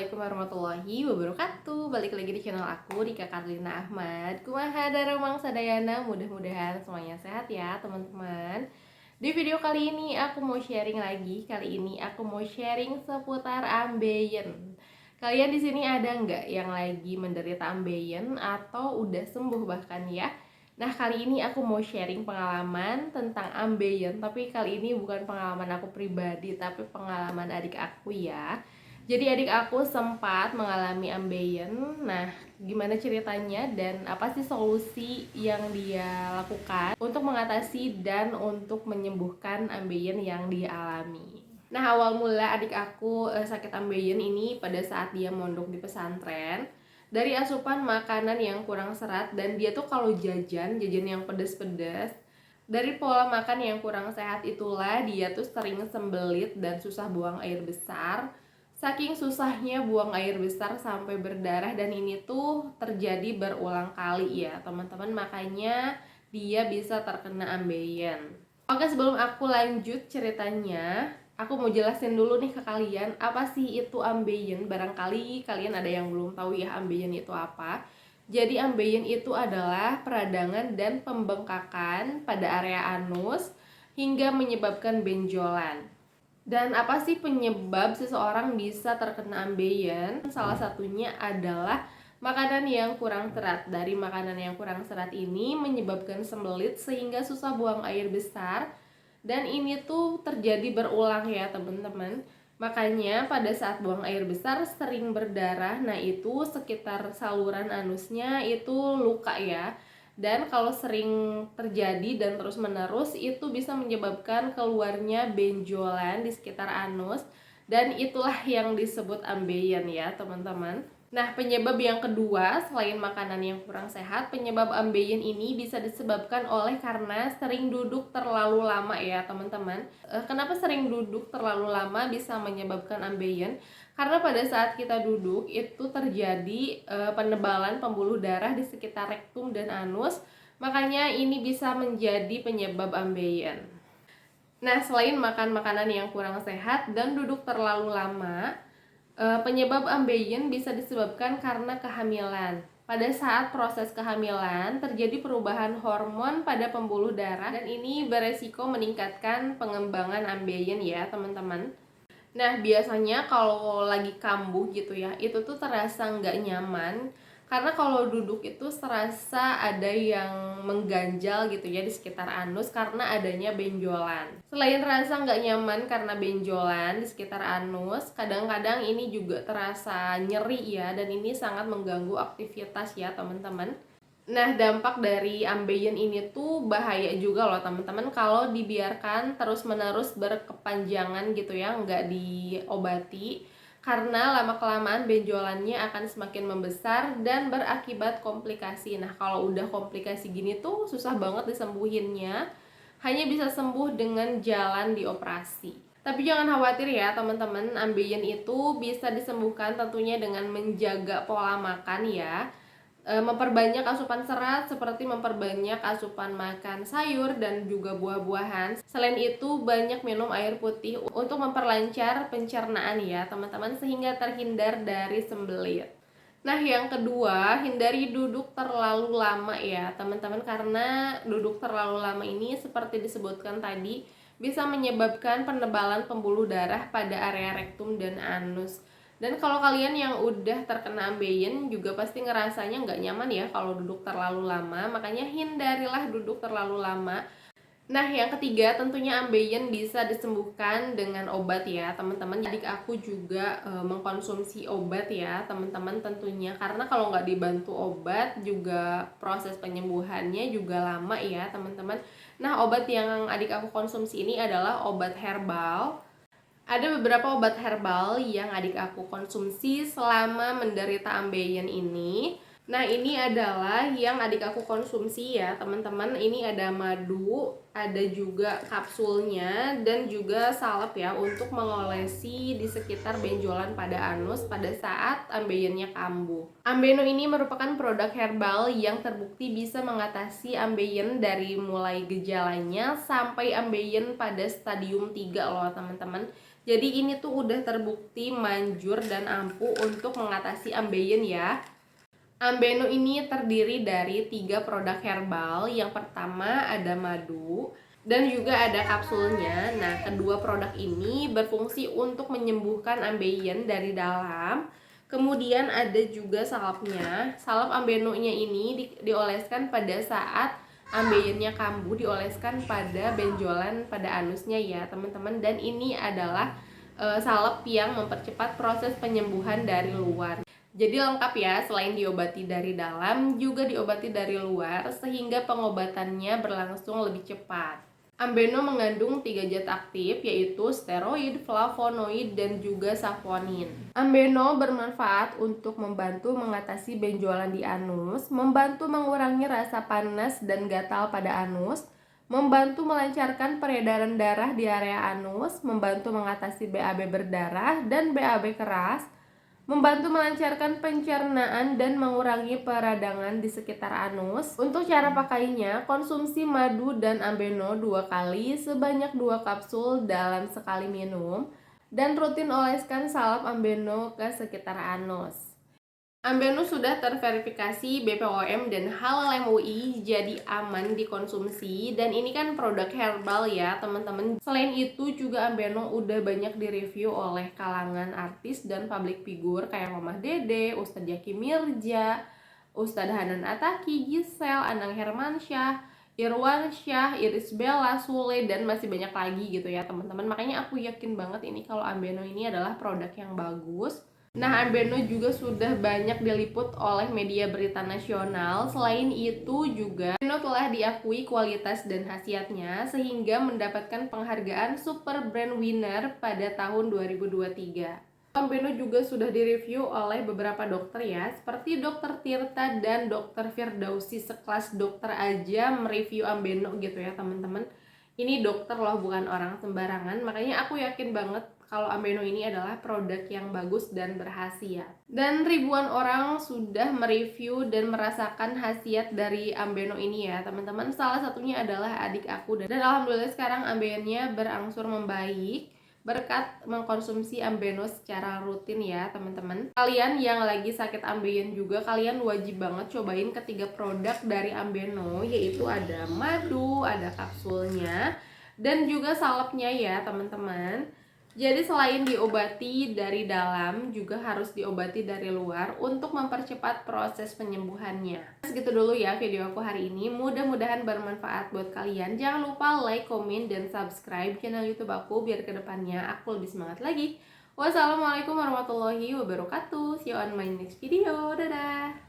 Assalamualaikum warahmatullahi wabarakatuh. Balik lagi di channel aku, Dika Karlina Ahmad. Kumaha daramang sadayana, mudah-mudahan semuanya sehat ya teman-teman. Di video kali ini aku mau sharing lagi. Kali ini aku mau sharing seputar ambeien. Kalian di sini ada nggak yang lagi menderita ambeien atau udah sembuh bahkan ya? Nah, kali ini aku mau sharing pengalaman tentang ambeien, tapi kali ini bukan pengalaman aku pribadi, tapi pengalaman adik aku ya. Jadi adik aku sempat mengalami ambeien. Nah, gimana ceritanya dan apa sih solusi yang dia lakukan untuk mengatasi dan untuk menyembuhkan ambeien yang dia alami. Nah, awal mula adik aku sakit ambeien ini pada saat dia mondok di pesantren. Dari asupan makanan yang kurang serat, dan dia tuh kalau jajan yang pedas-pedas, dari pola makan yang kurang sehat itulah dia tuh sering sembelit dan susah buang air besar. Saking susahnya buang air besar sampai berdarah, dan ini tuh terjadi berulang kali ya teman-teman, makanya dia bisa terkena ambeien. Oke, sebelum aku lanjut ceritanya, aku mau jelasin dulu nih ke kalian apa sih itu ambeien. Barangkali kalian ada yang belum tahu ya ambeien itu apa. Jadi ambeien itu adalah peradangan dan pembengkakan pada area anus hingga menyebabkan benjolan. Dan apa sih penyebab seseorang bisa terkena ambeien? Salah satunya adalah makanan yang kurang serat. Dari makanan yang kurang serat ini menyebabkan sembelit sehingga susah buang air besar. Dan ini tuh terjadi berulang ya teman-teman. Makanya pada saat buang air besar sering berdarah. Nah, itu sekitar saluran anusnya itu luka ya. Dan kalau sering terjadi dan terus menerus itu bisa menyebabkan keluarnya benjolan di sekitar anus. Dan itulah yang disebut ambeien ya teman-teman. Nah, penyebab yang kedua selain makanan yang kurang sehat, penyebab ambeien ini bisa disebabkan oleh karena sering duduk terlalu lama ya teman-teman. Kenapa sering duduk terlalu lama bisa menyebabkan ambeien? Karena pada saat kita duduk itu terjadi penebalan pembuluh darah di sekitar rektum dan anus, makanya ini bisa menjadi penyebab ambeien. Nah, selain makan makanan yang kurang sehat dan duduk terlalu lama, penyebab ambeien bisa disebabkan karena kehamilan. Pada saat proses kehamilan terjadi perubahan hormon pada pembuluh darah, dan ini beresiko meningkatkan pengembangan ambeien ya teman-teman. Nah, biasanya kalau lagi kambuh gitu ya, itu tuh terasa nggak nyaman. Karena kalau duduk itu terasa ada yang mengganjal gitu ya di sekitar anus karena adanya benjolan. Selain rasa nggak nyaman karena benjolan di sekitar anus, kadang-kadang ini juga terasa nyeri ya, dan ini sangat mengganggu aktivitas ya teman-teman. Nah, dampak dari ambeien ini tuh bahaya juga loh teman-teman kalau dibiarkan terus-menerus berkepanjangan gitu ya, nggak diobati. Karena lama-kelamaan benjolannya akan semakin membesar dan berakibat komplikasi. Nah, kalau udah komplikasi gini tuh susah banget disembuhinnya. Hanya bisa sembuh dengan jalan dioperasi. Tapi jangan khawatir ya teman-teman, ambeien itu bisa disembuhkan tentunya dengan menjaga pola makan ya. Memperbanyak asupan serat seperti memperbanyak asupan makan sayur dan juga buah-buahan. Selain itu banyak minum air putih untuk memperlancar pencernaan ya teman-teman, sehingga terhindar dari sembelit. Nah, yang kedua, hindari duduk terlalu lama ya teman-teman, karena duduk terlalu lama ini seperti disebutkan tadi bisa menyebabkan penebalan pembuluh darah pada area rektum dan anus. Dan kalau kalian yang udah terkena ambeien juga pasti ngerasanya nggak nyaman ya kalau duduk terlalu lama, makanya hindarilah duduk terlalu lama. Nah, yang ketiga tentunya ambeien bisa disembuhkan dengan obat ya teman-teman. Adik aku juga mengkonsumsi obat ya teman-teman tentunya, karena kalau nggak dibantu obat juga proses penyembuhannya juga lama ya teman-teman. Nah, obat yang adik aku konsumsi ini adalah obat herbal. Ada beberapa obat herbal yang adik aku konsumsi selama menderita ambeien ini. Nah, ini adalah yang adik aku konsumsi ya teman-teman. Ini ada madu, ada juga kapsulnya, dan juga salep ya untuk mengolesi di sekitar benjolan pada anus pada saat ambeiennya kambuh. Ambeno ini merupakan produk herbal yang terbukti bisa mengatasi ambeien dari mulai gejalanya sampai ambeien pada stadium 3 loh teman-teman. Jadi ini tuh udah terbukti manjur dan ampuh untuk mengatasi ambeien ya. Ambeno ini terdiri dari 3 produk herbal. Yang pertama ada madu dan juga ada kapsulnya. Nah, kedua produk ini berfungsi untuk menyembuhkan ambeien dari dalam. Kemudian ada juga salapnya. Salap ambenonya ini dioleskan pada saat ambeiennya kambuh, dioleskan pada benjolan pada anusnya ya teman-teman. Dan ini adalah salep yang mempercepat proses penyembuhan dari luar. Jadi lengkap ya, selain diobati dari dalam, juga diobati dari luar, sehingga pengobatannya berlangsung lebih cepat. Ambeno mengandung 3 zat aktif, yaitu steroid, flavonoid, dan juga saponin. Ambeno bermanfaat untuk membantu mengatasi benjolan di anus, membantu mengurangi rasa panas dan gatal pada anus, membantu melancarkan peredaran darah di area anus, membantu mengatasi BAB berdarah dan BAB keras, membantu melancarkan pencernaan dan mengurangi peradangan di sekitar anus. Untuk cara pakainya, konsumsi madu dan ambeno 2 kali sebanyak 2 kapsul dalam sekali minum, dan rutin oleskan salep ambeno ke sekitar anus. Ambeno sudah terverifikasi BPOM dan Halal MUI, jadi aman dikonsumsi. Dan ini kan produk herbal ya teman-teman. Selain itu juga Ambeno udah banyak direview oleh kalangan artis dan public figure kayak Mamah Dede, Ustadz Jaki Mirja, Ustadz Hanan Ataki, Gisel, Anang Hermansyah, Irwan Syah, Iris Bella, Sule, dan masih banyak lagi gitu ya teman-teman. Makanya aku yakin banget ini kalau Ambeno ini adalah produk yang bagus. Nah, Ambeno juga sudah banyak diliput oleh media berita nasional. Selain itu juga Ambeno telah diakui kualitas dan khasiatnya sehingga mendapatkan penghargaan Super Brand Winner pada tahun 2023. Ambeno juga sudah direview oleh beberapa dokter ya, seperti Dokter Tirta dan Dokter Firdausi, sekelas dokter aja mereview Ambeno gitu ya teman-teman. Ini dokter loh, bukan orang sembarangan. Makanya aku yakin banget kalau Ambeno ini adalah produk yang bagus dan berkhasiat. Dan ribuan orang sudah mereview dan merasakan khasiat dari Ambeno ini ya teman-teman. Salah satunya adalah adik aku, dan alhamdulillah sekarang ambeiennya berangsur membaik berkat mengkonsumsi Ambeno secara rutin ya teman-teman. Kalian yang lagi sakit ambeien juga, kalian wajib banget cobain ketiga produk dari Ambeno, yaitu ada madu, ada kapsulnya, dan juga salepnya ya teman-teman. Jadi selain diobati dari dalam, juga harus diobati dari luar untuk mempercepat proses penyembuhannya. Segitu dulu ya video aku hari ini. Mudah-mudahan bermanfaat buat kalian. Jangan lupa like, komen, dan subscribe channel YouTube aku biar kedepannya aku lebih semangat lagi. Wassalamualaikum warahmatullahi wabarakatuh. See you on my next video. Dadah!